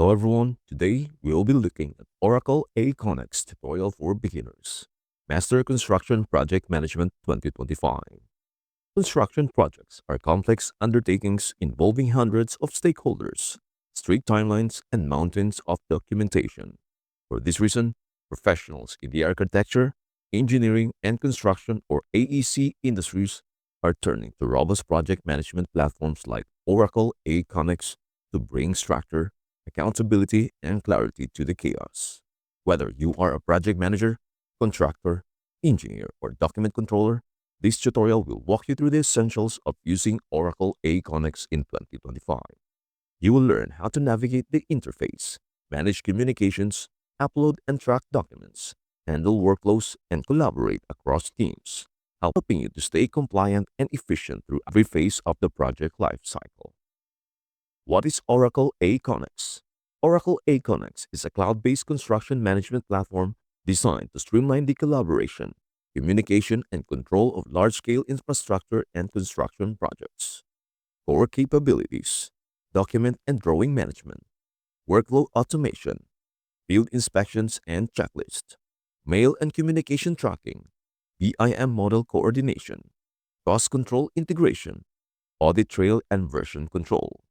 Hello everyone, today we will be looking at Oracle AconX tutorial for beginners. Master Construction Project Management 2025. Construction projects are complex undertakings involving hundreds of stakeholders, strict timelines, and mountains of documentation. For this reason, professionals in the architecture, engineering, and construction or AEC industries are turning to robust project management platforms like Oracle AconX to bring structure, accountability, and clarity to the chaos. Whether you are a project manager, contractor, engineer, or document controller, this tutorial will walk you through the essentials of using Oracle AconX in 2025. You will learn how to navigate the interface, manage communications, upload and track documents, handle workflows, and collaborate across teams, helping you to stay compliant and efficient through every phase of the project lifecycle. What is Oracle AconX? Oracle AconX is a cloud-based construction management platform designed to streamline the collaboration, communication, and control of large-scale infrastructure and construction projects. Core capabilities: document and drawing management, workflow automation, field inspections and checklist, mail and communication tracking, BIM model coordination, cost control integration, audit trail and version control.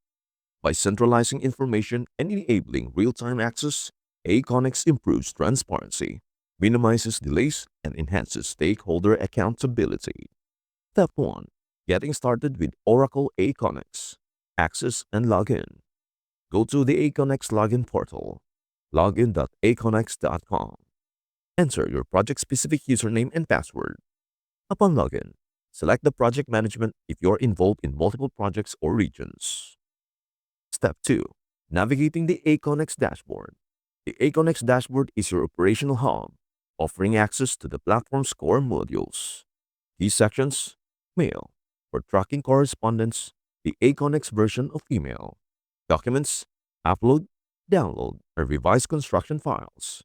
By centralizing information and enabling real-time access, Aconex improves transparency, minimizes delays, and enhances stakeholder accountability. Step 1. Getting started with Oracle Aconex. Access and login. Go to the Aconex login portal. Login.aconex.com. Enter your project-specific username and password. Upon login, select the project management if you're involved in multiple projects or regions. Step 2. Navigating the Aconex dashboard. The Aconex dashboard is your operational hub, offering access to the platform's core modules. Key sections: Mail, for tracking correspondence, the Aconex version of email. Documents: upload, download, and revise construction files.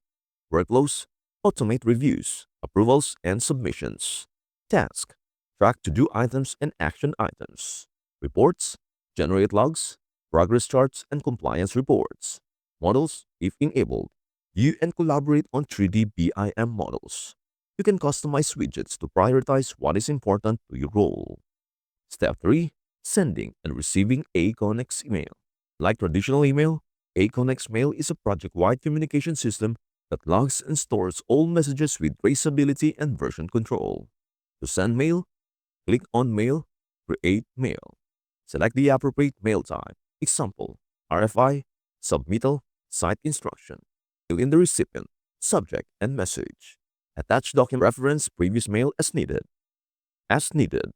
Workflows: automate reviews, approvals, and submissions. Task: track to-do items and action items. Reports: generate logs, progress charts, and compliance reports. Models, if enabled, view and collaborate on 3D BIM models. You can customize widgets to prioritize what is important to your role. Step 3. Sending and receiving Aconex email. Like traditional email, Aconex Mail is a project-wide communication system that logs and stores all messages with traceability and version control. To send mail, click on Mail, Create Mail. Select the appropriate mail type. Example: RFI, submittal, site instruction. Fill in the recipient, subject, and message. Attach document reference previous mail as needed. As needed,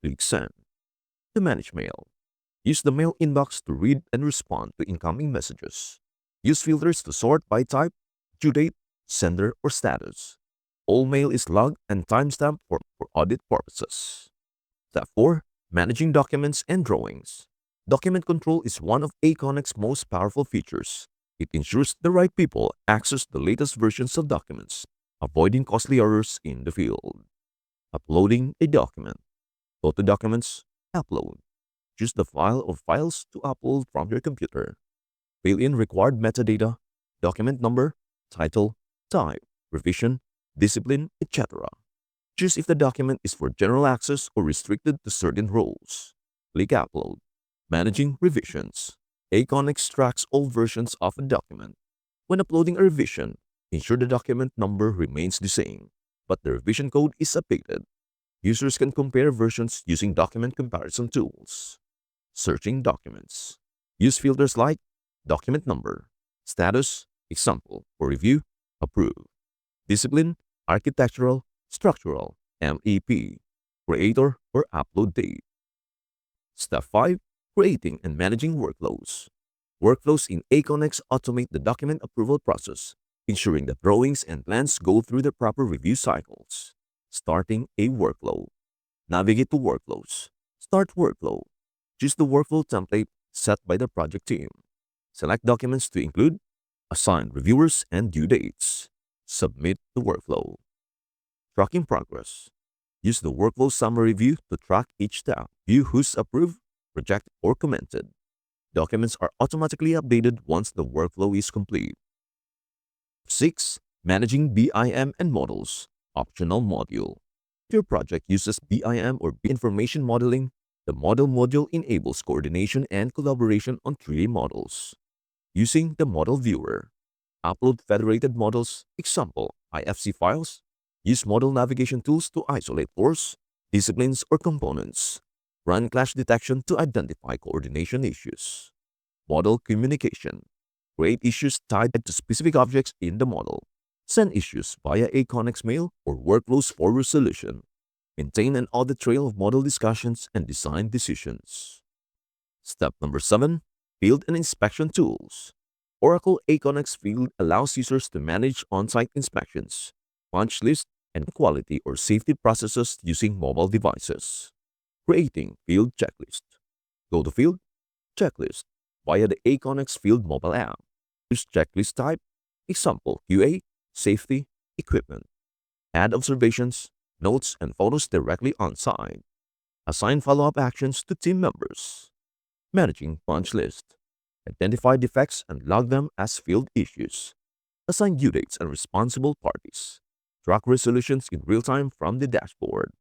click Send. To manage mail, use the mail inbox to read and respond to incoming messages. Use filters to sort by type, due date, sender, or status. All mail is logged and timestamped for audit purposes. Step 4. Managing documents and drawings. Document control is one of Aconex's most powerful features. It ensures the right people access the latest versions of documents, avoiding costly errors in the field. Uploading a document. Go to Documents, Upload. Choose the file or files to upload from your computer. Fill in required metadata, document number, title, type, revision, discipline, etc. Choose if the document is for general access or restricted to certain roles. Click Upload. Managing revisions. Aconex tracks all versions of a document. When uploading a revision, ensure the document number remains the same, but the revision code is updated. Users can compare versions using document comparison tools. Searching documents. Use filters like document number, status, example, for review, approve, discipline, architectural, structural, MEP, creator, or upload date. Step 5. Creating and managing workflows. Workflows in Aconex automate the document approval process, ensuring that drawings and plans go through the proper review cycles. Starting a workflow. Navigate to Workflows. Start workflow. Choose the workflow template set by the project team. Select documents to include, assign reviewers and due dates. Submit the workflow. Tracking progress. Use the workflow summary view to track each step. View who's approved, rejected, or commented. Documents are automatically updated once the workflow is complete. 6. Managing BIM and models. Optional module. If your project uses BIM or information modeling, the model module enables coordination and collaboration on 3D models. Using the model viewer. Upload federated models, example, IFC files. Use model navigation tools to isolate floors, disciplines, or components. Run clash detection to identify coordination issues. Model communication. Create issues tied to specific objects in the model. Send issues via AconX mail or workflows for resolution. Maintain an audit trail of model discussions and design decisions. Step number 7. Field and inspection tools. Oracle AconX Field allows users to manage on-site inspections, punch lists, and quality or safety processes using mobile devices. Creating field checklist. Go to Field, Checklist via the AconX Field mobile app. Use checklist type, example QA, safety, equipment. Add observations, notes, and photos directly on site. Assign follow-up actions to team members. Managing punch list. Identify defects and log them as field issues. Assign due dates and responsible parties. Track resolutions in real time from the dashboard.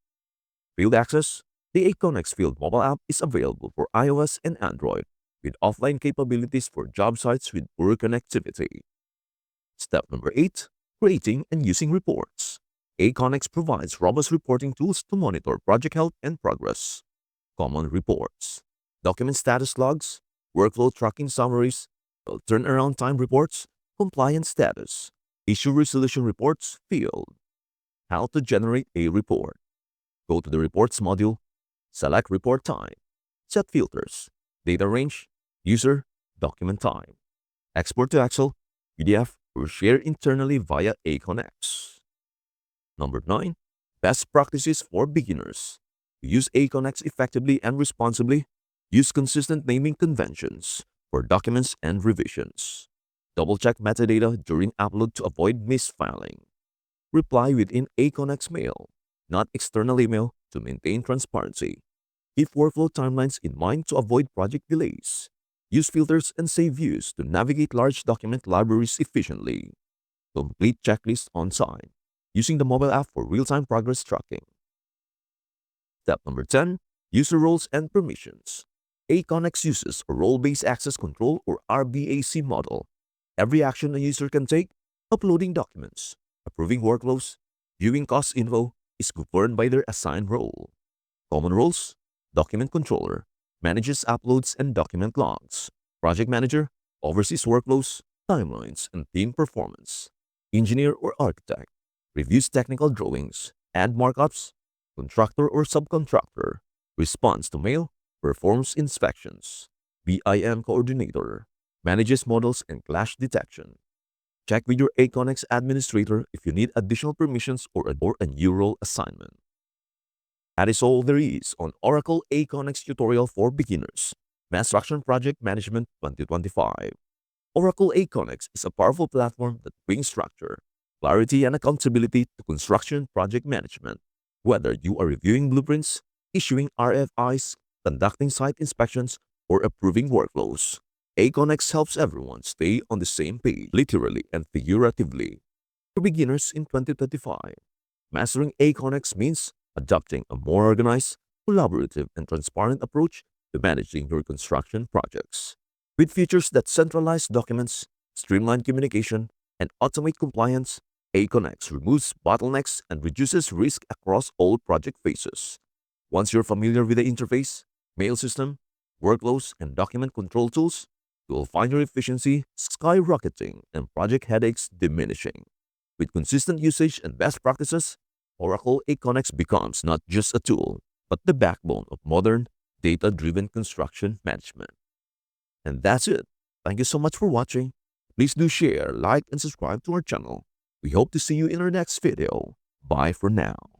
Field access. The AconX Field mobile app is available for iOS and Android with offline capabilities for job sites with poor connectivity. Step number 8. Creating and using reports. AconX provides robust reporting tools to monitor project health and progress. Common reports. Document status logs, workflow tracking summaries, turnaround time reports, compliance status, issue resolution reports, field. How to generate a report. Go to the Reports module, select Report Type, set filters, data range, user, document type. Export to Excel, PDF, or share internally via AconX. Number 9. Best practices for beginners. To use AconX effectively and responsibly, use consistent naming conventions for documents and revisions. Double-check metadata during upload to avoid misfiling. Reply within AconX mail, not external email, to maintain transparency. Keep workflow timelines in mind to avoid project delays. Use filters and save views to navigate large document libraries efficiently. Complete checklists on site, using the mobile app for real-time progress tracking. Step number 10. User roles and permissions. AconX uses a role-based access control or RBAC model. Every action a user can take, uploading documents, approving workflows, viewing cost info, is governed by their assigned role. Common roles. Document controller manages uploads and document logs. Project manager oversees workflows, timelines, and team performance. Engineer or architect reviews technical drawings, add markups. Contractor or subcontractor responds to mail, performs inspections. BIM coordinator manages models and clash detection. Check with your AconX administrator if you need additional permissions or a new role assignment. That is all there is on Oracle AconX tutorial for beginners, Mass Construction Project Management 2025. Oracle AconX is a powerful platform that brings structure, clarity, and accountability to construction project management. Whether you are reviewing blueprints, issuing RFIs, conducting site inspections, or approving workflows, AconX helps everyone stay on the same page, literally and figuratively. For beginners in 2025, mastering AconX means adopting a more organized, collaborative, and transparent approach to managing your construction projects. With features that centralize documents, streamline communication, and automate compliance, AconX removes bottlenecks and reduces risk across all project phases. Once you're familiar with the interface, mail system, workflows, and document control tools, you will find your efficiency skyrocketing and project headaches diminishing. With consistent usage and best practices, Oracle AconX becomes not just a tool, but the backbone of modern, data-driven construction management. And that's it. Thank you so much for watching. Please do share, like, and subscribe to our channel. We hope to see you in our next video. Bye for now.